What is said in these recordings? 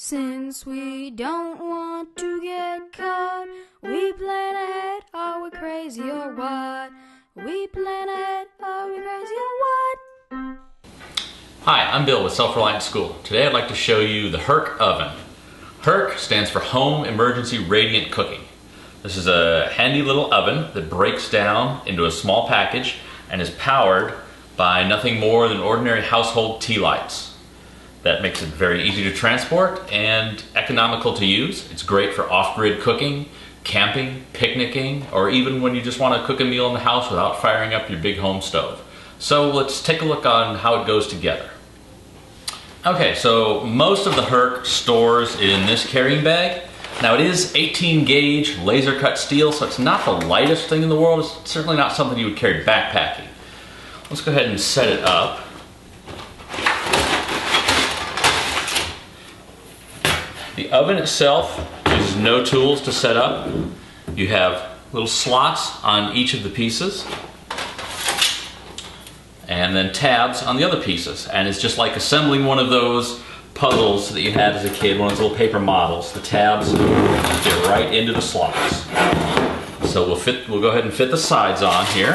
Since we don't want to get caught, we plan ahead, are we crazy or what? We plan ahead, are we crazy or what? Hi, I'm Bill with Self-Reliant School. Today I'd like to show you the HERC oven. HERC stands for Home Emergency Radiant Cooking. This is a handy little oven that breaks down into a small package and is powered by nothing more than ordinary household tea lights. That makes it very easy to transport and economical to use. It's great for off-grid cooking, camping, picnicking, or even when you just want to cook a meal in the house without firing up your big home stove. So let's take a look on how it goes together. Okay, so most of the HERC stores in this carrying bag. Now it is 18 gauge laser cut steel, so it's not the lightest thing in the world. It's certainly not something you would carry backpacking. Let's go ahead and set it up. The oven itself uses no tools to set up. You have little slots on each of the pieces and then tabs on the other pieces. And it's just like assembling one of those puzzles that you had as a kid, one of those little paper models. The tabs fit right into the slots. So we'll go ahead and fit the sides on here.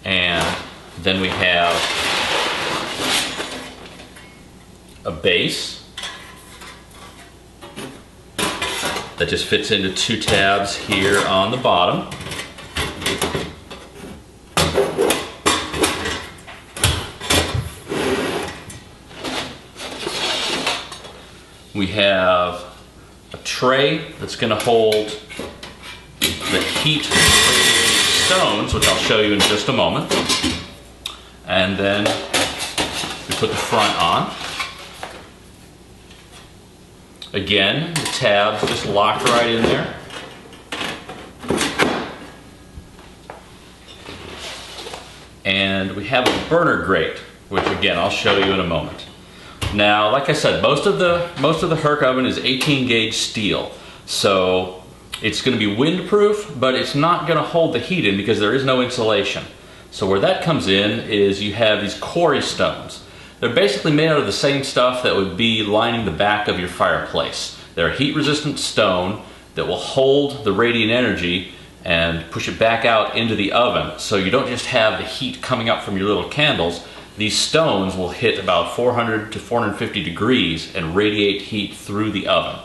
And then we have a base that just fits into two tabs here on the bottom. We have a tray that's going to hold the heat stones, which I'll show you in just a moment. And then we put the front on. Again, the tabs just lock right in there. And we have a burner grate, which again I'll show you in a moment. Now, like I said, most of the HERC oven is 18 gauge steel, so it's going to be windproof, but it's not going to hold the heat in because there is no insulation. So where that comes in is you have these quarry stones. They're basically made out of the same stuff that would be lining the back of your fireplace. They're a heat-resistant stone that will hold the radiant energy and push it back out into the oven, so you don't just have the heat coming up from your little candles. These stones will hit about 400 to 450 degrees and radiate heat through the oven.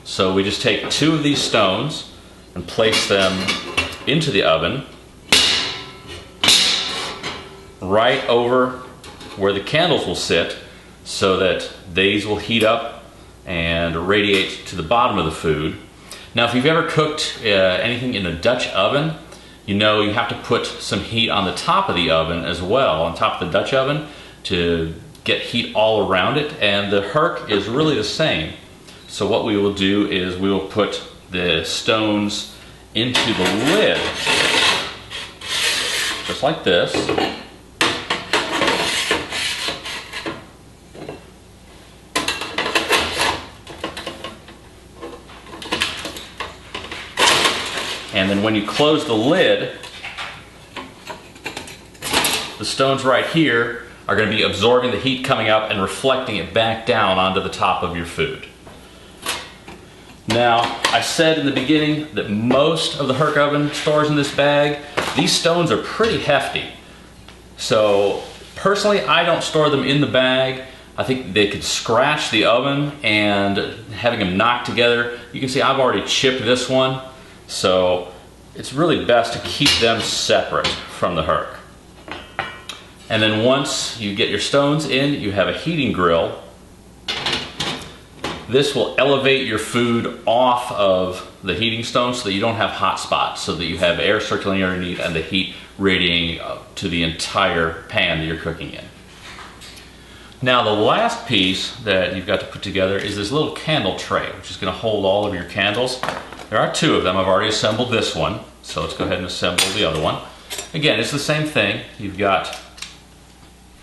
So we just take two of these stones and place them into the oven right over where the candles will sit, so that these will heat up and radiate to the bottom of the food. Now, if you've ever cooked anything in a Dutch oven, you know you have to put some heat on the top of the oven as well, on top of the Dutch oven, to get heat all around it, and the HERC is really the same. So what we will do is we will put the stones into the lid, just like this. And then when you close the lid, the stones right here are going to be absorbing the heat coming up and reflecting it back down onto the top of your food. Now, I said in the beginning that most of the HERC oven stores in this bag, these stones are pretty hefty. So personally, I don't store them in the bag. I think they could scratch the oven, and having them knocked together, you can see I've already chipped this one. So it's really best to keep them separate from the HERC. And then once you get your stones in, you have a heating grill. This will elevate your food off of the heating stone so that you don't have hot spots, so that you have air circulating underneath and the heat radiating to the entire pan that you're cooking in. Now, the last piece that you've got to put together is this little candle tray, which is going to hold all of your candles. There are two of them. I've already assembled this one, so let's go ahead and assemble the other one. Again, it's the same thing. You've got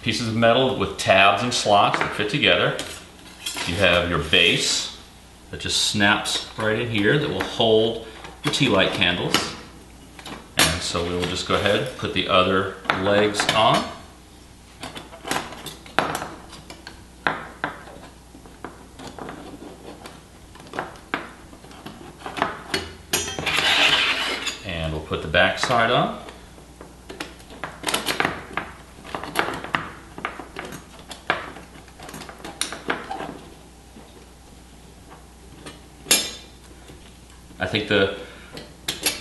pieces of metal with tabs and slots that fit together. You have your base that just snaps right in here that will hold the tea light candles. And And so we will just go ahead and put the other legs on. And we'll put the back side on. I think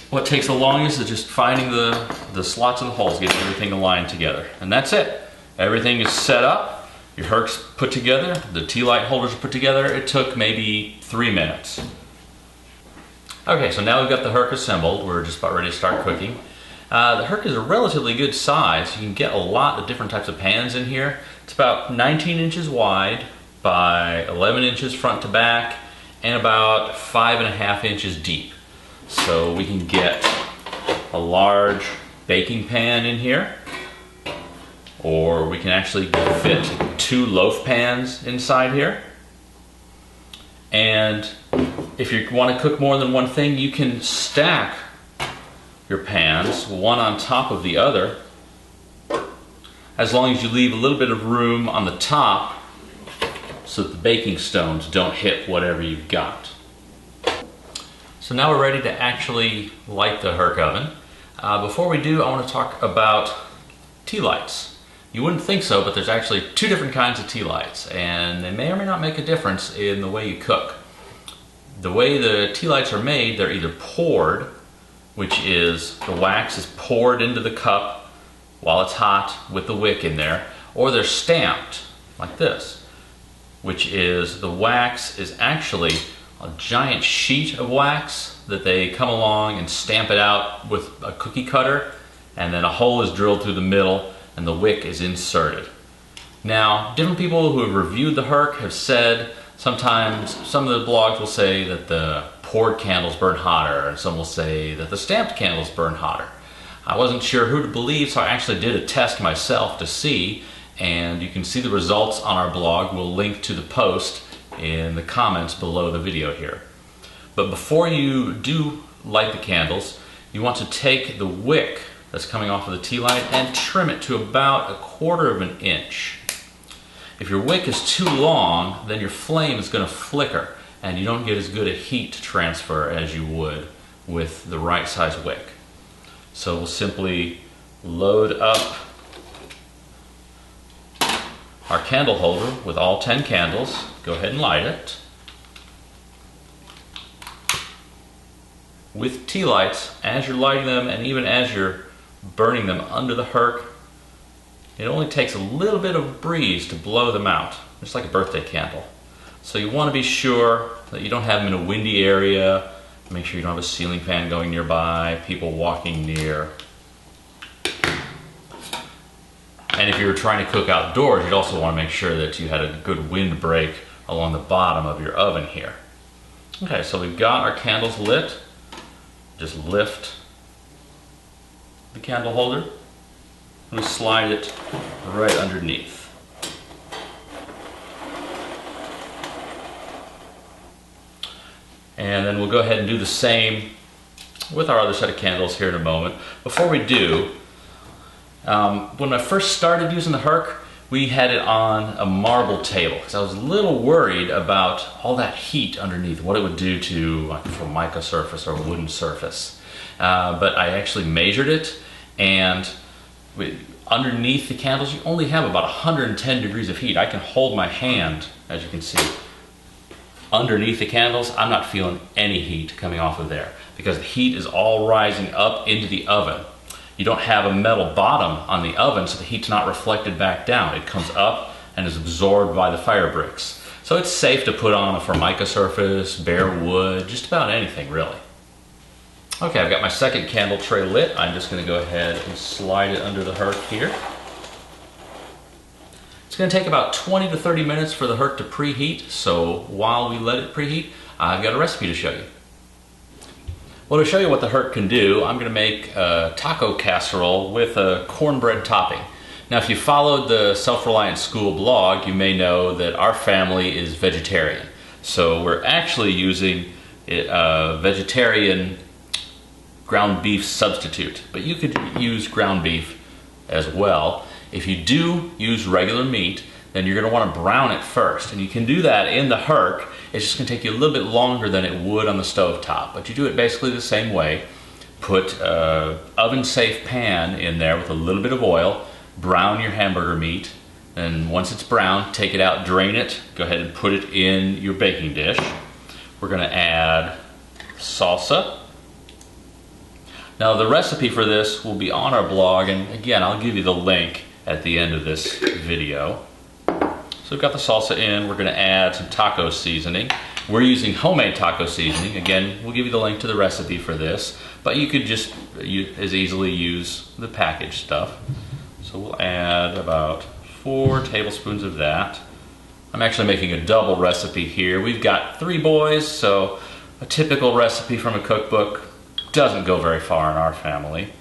what takes the longest is just finding the slots and the holes, getting everything aligned together. And that's it. Everything is set up, your Herc's put together, the tea light holders are put together. It took maybe 3 minutes. Okay, so now we've got the Herc assembled. We're just about ready to start cooking. The Herc is a relatively good size. You can get a lot of different types of pans in here. It's about 19 inches wide by 11 inches front to back and about 5.5 inches deep. So we can get a large baking pan in here, or we can actually fit 2 loaf pans inside here. And if you want to cook more than one thing, you can stack your pans one on top of the other, as long as you leave a little bit of room on the top so that the baking stones don't hit whatever you've got. So now we're ready to actually light the Herc oven. Before we do, I want to talk about tea lights. You wouldn't think so, but there's actually 2 different kinds of tea lights, and they may or may not make a difference in the way you cook. The way the tea lights are made, they're either poured, which is the wax is poured into the cup while it's hot with the wick in there, or they're stamped like this, which is the wax is actually a giant sheet of wax that they come along and stamp it out with a cookie cutter, and then a hole is drilled through the middle and the wick is inserted. Now, different people who have reviewed the Herc have said sometimes some of the blogs will say that the poured candles burn hotter, and some will say that the stamped candles burn hotter. I wasn't sure who to believe, so I actually did a test myself to see, and you can see the results on our blog. We'll link to the post in the comments below the video here. But before you do light the candles, you want to take the wick that's coming off of the tea light and trim it to about 1/4 inch. If your wick is too long, then your flame is going to flicker and you don't get as good a heat transfer as you would with the right size wick. So we'll simply load up our candle holder with all 10 candles. Go ahead and light it. With tea lights, as you're lighting them and even as you're burning them under the Herc, it only takes a little bit of breeze to blow them out, just like a birthday candle. So you want to be sure that you don't have them in a windy area. Make sure you don't have a ceiling fan going nearby, people walking near. And if you were trying to cook outdoors, you'd also want to make sure that you had a good wind break along the bottom of your oven here. Okay, so we've got our candles lit. Just lift the candle holder and slide it right underneath. And then we'll go ahead and do the same with our other set of candles here in a moment. Before we do, when I first started using the Herc, we had it on a marble table because I was a little worried about all that heat underneath, what it would do to like a formica surface or a wooden surface. But I actually measured it, and underneath the candles you only have about 110 degrees of heat. I can hold my hand, as you can see, underneath the candles. I'm not feeling any heat coming off of there because the heat is all rising up into the oven. You don't have a metal bottom on the oven, so the heat's not reflected back down. It comes up and is absorbed by the fire bricks. So it's safe to put on a formica surface, bare wood, just about anything really. Okay, I've got my second candle tray lit. I'm just going to go ahead and slide it under the Herc here. It's going to take about 20 to 30 minutes for the Herc to preheat, so while we let it preheat, I've got a recipe to show you. Well, to show you what the Herc can do, I'm going to make a taco casserole with a cornbread topping. Now, if you followed the Self-Reliant School blog, you may know that our family is vegetarian. So we're actually using vegetarian ground beef substitute, but you could use ground beef as well. If you do use regular meat, then you're going to want to brown it first, and you can do that in the Herc. It's just going to take you a little bit longer than it would on the stove top, but you do it basically the same way. Put an oven-safe pan in there with a little bit of oil, brown your hamburger meat, and once it's brown, take it out, drain it, go ahead and put it in your baking dish. We're going to add salsa. Now the recipe for this will be on our blog, and again, I'll give you the link at the end of this video. So we've got the salsa in, we're going to add some taco seasoning. We're using homemade taco seasoning. Again, we'll give you the link to the recipe for this, but you could just as easily use the packaged stuff. So we'll add about 4 tablespoons of that. I'm actually making a double recipe here. We've got 3 boys, so a typical recipe from a cookbook doesn't go very far in our family.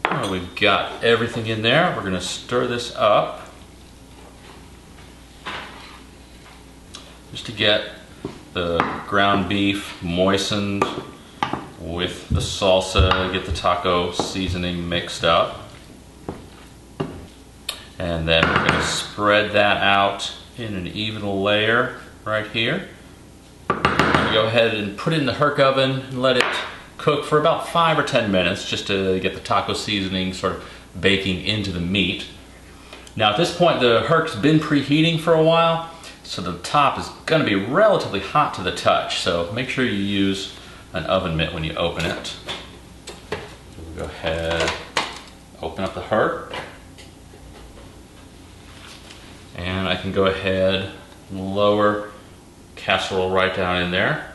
Well, we've got everything in there. We're going to stir this up just to get the ground beef moistened with the salsa, get the taco seasoning mixed up. And then we're going to spread that out in an even layer right here. Go ahead and put it in the Herc oven and let it cook for about 5 or 10 minutes just to get the taco seasoning sort of baking into the meat. Now at this point the Herc's been preheating for a while, so the top is going to be relatively hot to the touch, so make sure you use an oven mitt when you open it. Go ahead, open up the Herc, and I can go ahead and lower casserole right down in there.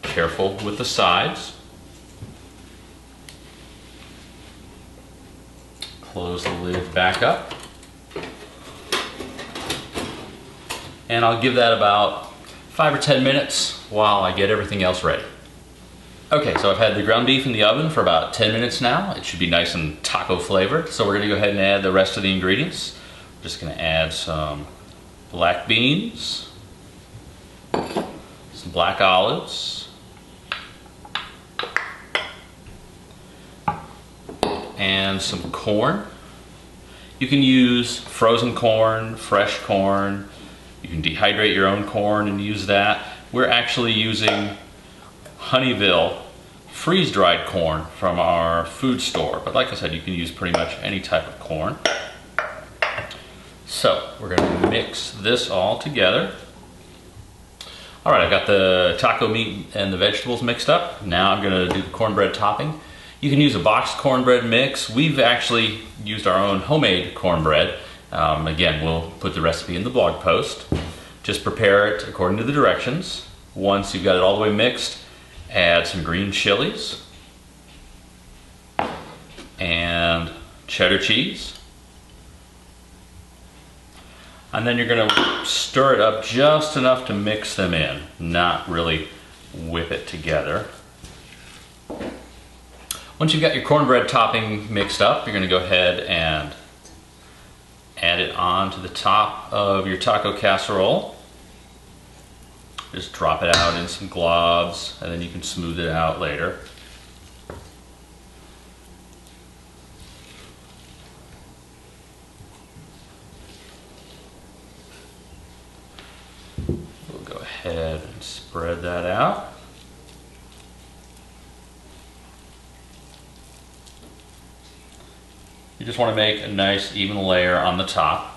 Careful with the sides. Close the lid back up. And I'll give that about 5 or 10 minutes while I get everything else ready. Okay, so I've had the ground beef in the oven for about 10 minutes now. It should be nice and taco flavored. So we're gonna go ahead and add the rest of the ingredients. We're just gonna add some black beans, some black olives, and some corn. You can use frozen corn, fresh corn. You can dehydrate your own corn and use that. We're actually using Honeyville freeze-dried corn from our food store, but like I said, you can use pretty much any type of corn. So we're going to mix this all together. All right, I've got the taco meat and the vegetables mixed up. Now I'm going to do the cornbread topping. You can use a boxed cornbread mix. We've actually used our own homemade cornbread. Again, we'll put the recipe in the blog post. Just prepare it according to the directions. Once you've got it all the way mixed, add some green chilies and cheddar cheese. And then you're going to stir it up just enough to mix them in, not really whip it together. Once you've got your cornbread topping mixed up, you're going to go ahead and add it onto the top of your taco casserole. Just drop it out in some globs, and then you can smooth it out later. We'll go ahead and spread that out. You just want to make a nice even layer on the top.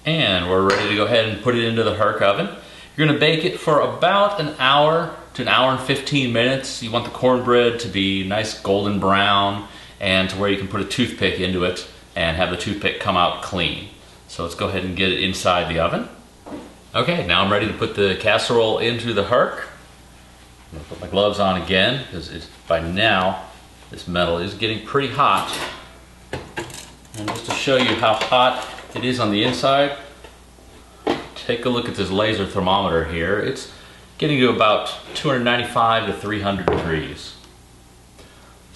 And we're ready to go ahead and put it into the Herc oven. You're going to bake it for about an hour to an hour and 15 minutes. You want the cornbread to be nice golden brown and to where you can put a toothpick into it and have the toothpick come out clean. So let's go ahead and get it inside the oven. Okay, now I'm ready to put the casserole into the Herc. I'm going to put my gloves on again because by now this metal is getting pretty hot. And just to show you how hot it is on the inside, take a look at this laser thermometer here. It's getting to about 295 to 300 degrees.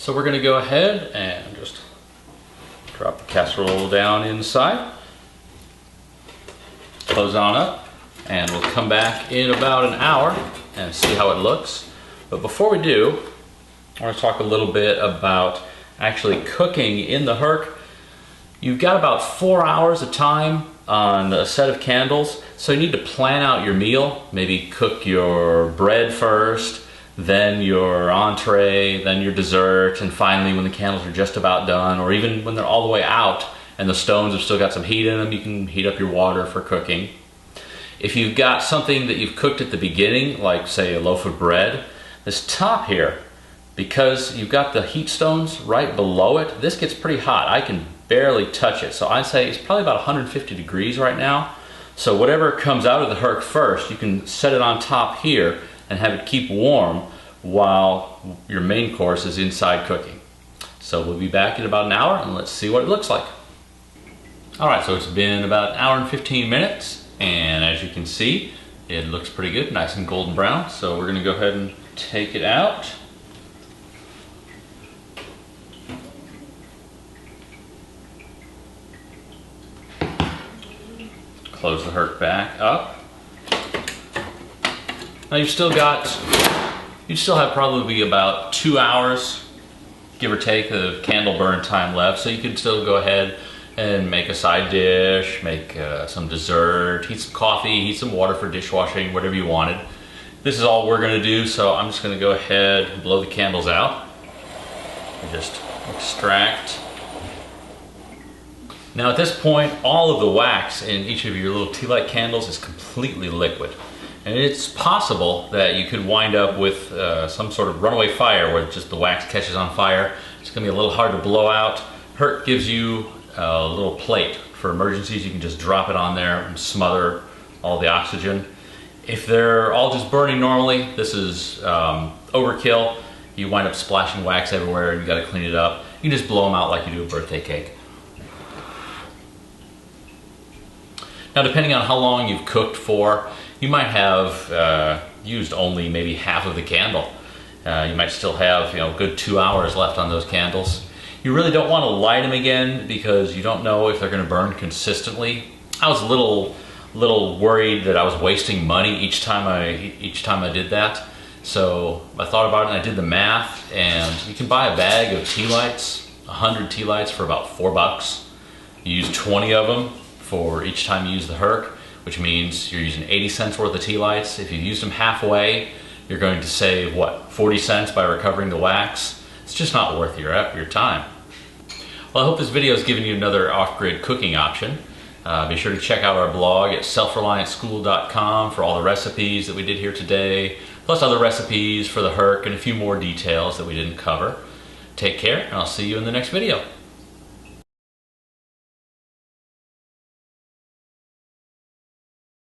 So we're going to go ahead and just drop the casserole down inside, close on up, and we'll come back in about an hour and see how it looks. But before we do, I want to talk a little bit about actually cooking in the Herc. You've got about 4 hours of time on a set of candles, so you need to plan out your meal. Maybe cook your bread first, then your entree, then your dessert, and finally when the candles are just about done, or even when they're all the way out and the stones have still got some heat in them, you can heat up your water for cooking. If you've got something that you've cooked at the beginning, like say a loaf of bread, this top here, because you've got the heat stones right below it, this gets pretty hot. I can barely touch it. So I'd say it's probably about 150 degrees right now. So whatever comes out of the Herc first, you can set it on top here and have it keep warm while your main course is inside cooking. So we'll be back in about an hour and let's see what it looks like. Alright, so it's been about an hour and 15 minutes, and as you can see, it looks pretty good, nice and golden brown. So we're going to go ahead and take it out. Close the Herc back up. Now you still have probably about 2 hours, give or take, of candle burn time left. So you can still go ahead and make a side dish, make some dessert, heat some coffee, heat some water for dishwashing, whatever you wanted. This is all we're going to do, so I'm just going to go ahead and blow the candles out and just extract. Now at this point, all of the wax in each of your little tea light candles is completely liquid. And it's possible that you could wind up with some sort of runaway fire where just the wax catches on fire. It's going to be a little hard to blow out. Herc gives you a little plate for emergencies. You can just drop it on there and smother all the oxygen. If they're all just burning normally, this is overkill. You wind up splashing wax everywhere and you got to clean it up. You can just blow them out like you do a birthday cake. Now depending on how long you've cooked for, you might have used only maybe half of the candle. You might still have a good 2 hours left on those candles. You really don't want to light them again because you don't know if they're going to burn consistently. I was a little worried that I was wasting money each time I did that. So I thought about it and I did the math, and you can buy a bag of tea lights, 100 tea lights for about $4. You use 20 of them for each time you use the Herc, which means you're using 80 cents worth of tea lights. If you used them halfway, you're going to save, what, 40 cents by recovering the wax? It's just not worth your time. Well, I hope this video has given you another off-grid cooking option. Be sure to check out our blog at selfreliantschool.com for all the recipes that we did here today, plus other recipes for the Herc and a few more details that we didn't cover. Take care, and I'll see you in the next video.